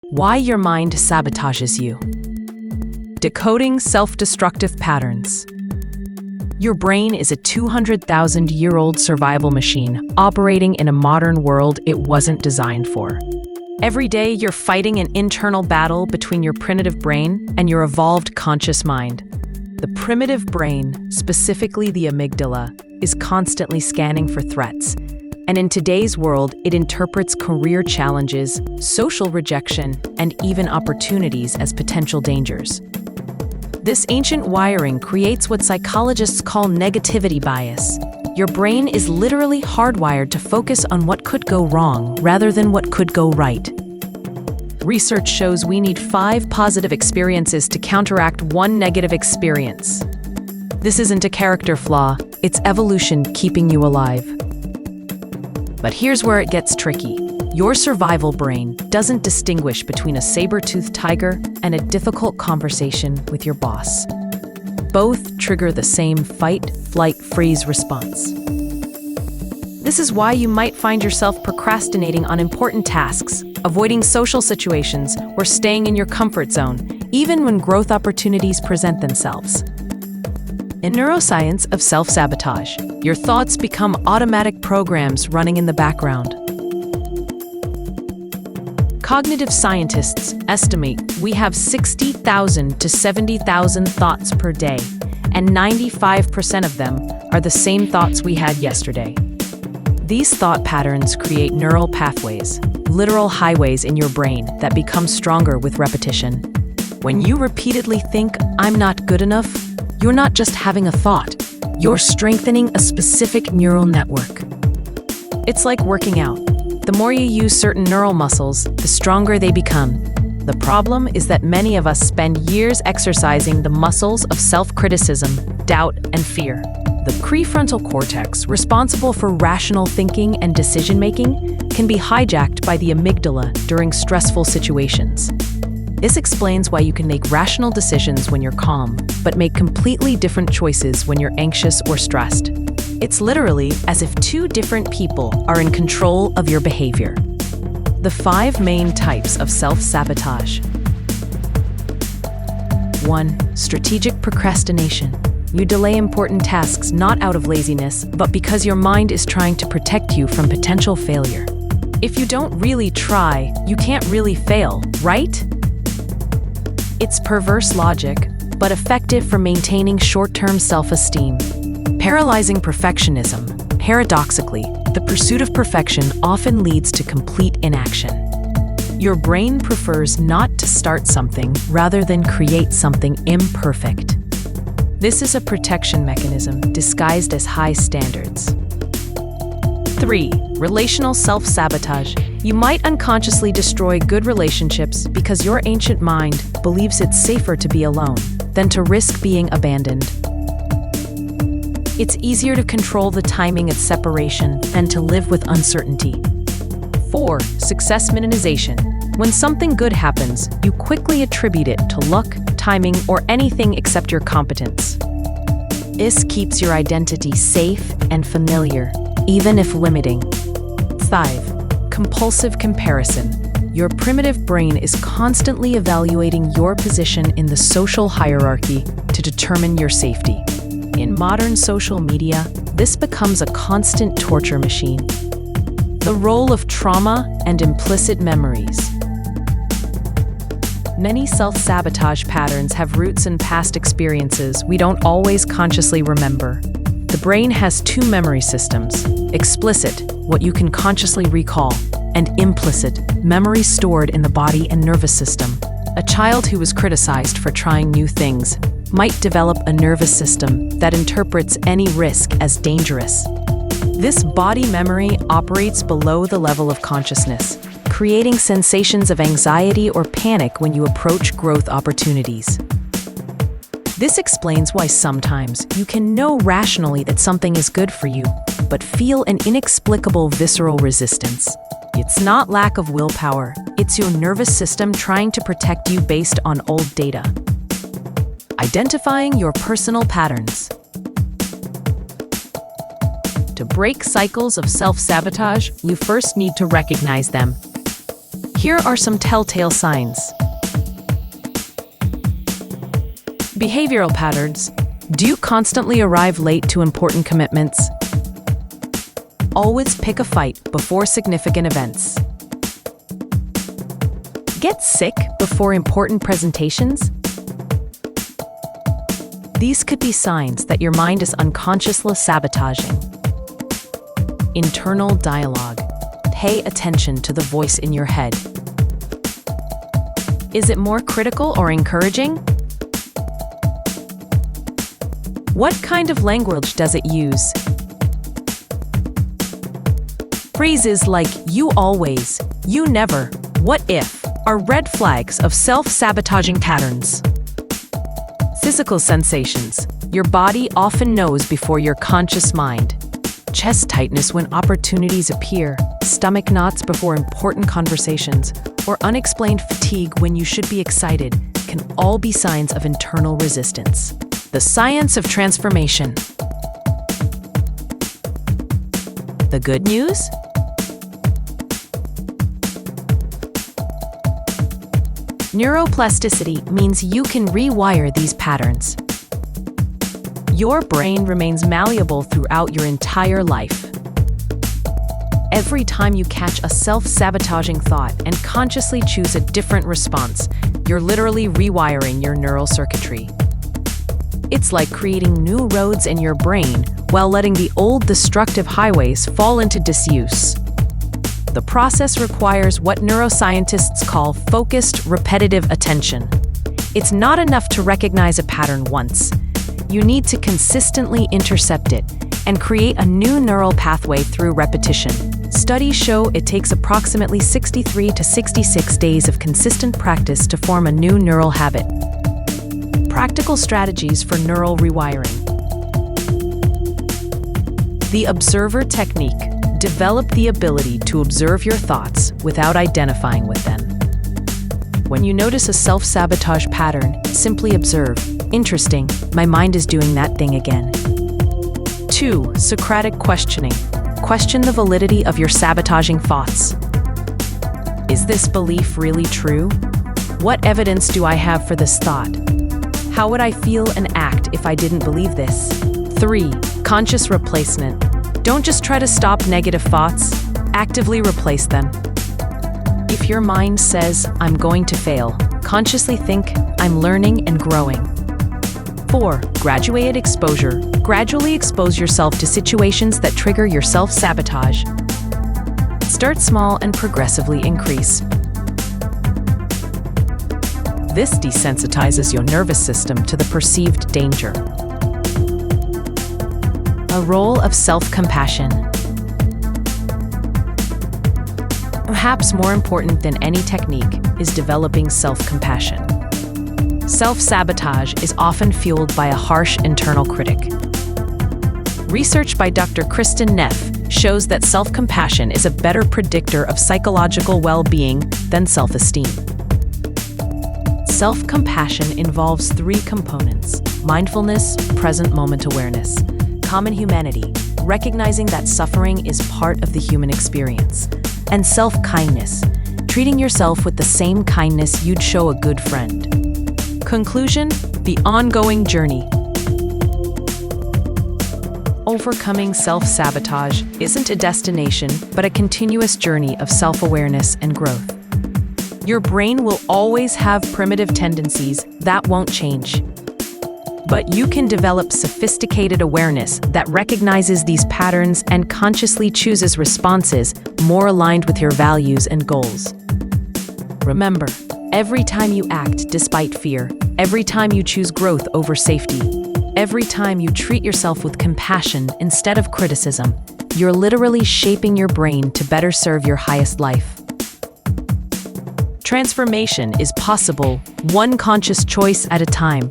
Why your mind sabotages you. Decoding self-destructive patterns. Your brain is a 200,000-year-old survival machine operating in a modern world it wasn't designed for. Every day, you're fighting an internal battle between your primitive brain and your evolved conscious mind. The primitive brain, specifically the amygdala, is constantly scanning for threats. And in today's world, it interprets career challenges, social rejection, and even opportunities as potential dangers. This ancient wiring creates what psychologists call negativity bias. Your brain is literally hardwired to focus on what could go wrong rather than what could go right. Research shows we need 5 positive experiences to counteract 1 negative experience. This isn't a character flaw, it's evolution keeping you alive. But here's where it gets tricky. Your survival brain doesn't distinguish between a saber-toothed tiger and a difficult conversation with your boss. Both trigger the same fight, flight, freeze response. This is why you might find yourself procrastinating on important tasks, avoiding social situations, or staying in your comfort zone, even when growth opportunities present themselves. In Neuroscience of self-sabotage, your thoughts become automatic programs running in the background. Cognitive scientists estimate we have 60,000 to 70,000 thoughts per day, and 95% of them are the same thoughts we had yesterday. These thought patterns create neural pathways, literal highways in your brain that become stronger with repetition. When you repeatedly think, "I'm not good enough," you're not just having a thought, you're strengthening a specific neural network. It's like working out. The more you use certain neural muscles, the stronger they become. The problem is that many of us spend years exercising the muscles of self-criticism, doubt, and fear. The prefrontal cortex, responsible for rational thinking and decision-making, can be hijacked by the amygdala during stressful situations. This explains why you can make rational decisions when you're calm, but make completely different choices when you're anxious or stressed. It's literally as if 2 different people are in control of your behavior. The 5 main types of self-sabotage. 1. Strategic procrastination. You delay important tasks not out of laziness, but because your mind is trying to protect you from potential failure. If you don't really try, you can't really fail, right? It's perverse logic, but effective for maintaining short-term self-esteem. Paralyzing perfectionism. Paradoxically, the pursuit of perfection often leads to complete inaction. Your brain prefers not to start something rather than create something imperfect. This is a protection mechanism disguised as high standards. 3. Relational self-sabotage. You might unconsciously destroy good relationships because your ancient mind believes it's safer to be alone than to risk being abandoned. It's easier to control the timing of separation than to live with uncertainty. 4. Success minimization. When something good happens, you quickly attribute it to luck, timing, or anything except your competence. This keeps your identity safe and familiar, even if limiting. 5. Compulsive comparison. Your primitive brain is constantly evaluating your position in the social hierarchy to determine your safety. In modern social media, this becomes a constant torture machine. The role of trauma and implicit memories. Many self-sabotage patterns have roots in past experiences we don't always consciously remember. The brain has 2 memory systems: explicit, what you can consciously recall, and implicit, memory stored in the body and nervous system. A child who was criticized for trying new things might develop a nervous system that interprets any risk as dangerous. This body memory operates below the level of consciousness, creating sensations of anxiety or panic when you approach growth opportunities. This explains why sometimes you can know rationally that something is good for you, but feel an inexplicable visceral resistance. It's not lack of willpower, it's your nervous system trying to protect you based on old data. Identifying your personal patterns. To break cycles of self-sabotage, you first need to recognize them. Here are some telltale signs. Behavioral patterns. Do you constantly arrive late to important commitments? Always pick a fight before significant events. Get sick before important presentations? These could be signs that your mind is unconsciously sabotaging. Internal dialogue. Pay attention to the voice in your head. Is it more critical or encouraging? What kind of language does it use? Phrases like "you always," "you never," "what if" are red flags of self-sabotaging patterns. Physical sensations. Your body often knows before your conscious mind. Chest tightness when opportunities appear, stomach knots before important conversations, or unexplained fatigue when you should be excited can all be signs of internal resistance. The science of transformation. The good news? Neuroplasticity means you can rewire these patterns. Your brain remains malleable throughout your entire life. Every time you catch a self-sabotaging thought and consciously choose a different response, you're literally rewiring your neural circuitry. It's like creating new roads in your brain while letting the old destructive highways fall into disuse. The process requires what neuroscientists call focused, repetitive attention. It's not enough to recognize a pattern once. You need to consistently intercept it and create a new neural pathway through repetition. Studies show it takes approximately 63 to 66 days of consistent practice to form a new neural habit. Practical strategies for neural rewiring. The observer technique. Develop the ability to observe your thoughts without identifying with them. When you notice a self-sabotage pattern, simply observe. Interesting, my mind is doing that thing again. 2. Socratic questioning. Question the validity of your sabotaging thoughts. Is this belief really true? What evidence do I have for this thought? How would I feel and act if I didn't believe this? 3. Conscious replacement. Don't just try to stop negative thoughts, actively replace them. If your mind says, "I'm going to fail," consciously think, "I'm learning and growing." 4. Graduated exposure. Gradually expose yourself to situations that trigger your self-sabotage. Start small and progressively increase. This desensitizes your nervous system to the perceived danger. A role of self-compassion. Perhaps more important than any technique is developing self-compassion. Self-sabotage is often fueled by a harsh internal critic. Research by Dr. Kristin Neff shows that self-compassion is a better predictor of psychological well-being than self-esteem. Self-compassion involves 3 components: mindfulness, present moment awareness, common humanity, recognizing that suffering is part of the human experience, and self-kindness, treating yourself with the same kindness you'd show a good friend. Conclusion: the ongoing journey. Overcoming self-sabotage isn't a destination, but a continuous journey of self-awareness and growth. Your brain will always have primitive tendencies that won't change. But you can develop sophisticated awareness that recognizes these patterns and consciously chooses responses more aligned with your values and goals. Remember, every time you act despite fear, every time you choose growth over safety, every time you treat yourself with compassion instead of criticism, you're literally shaping your brain to better serve your highest life. Transformation is possible, one conscious choice at a time.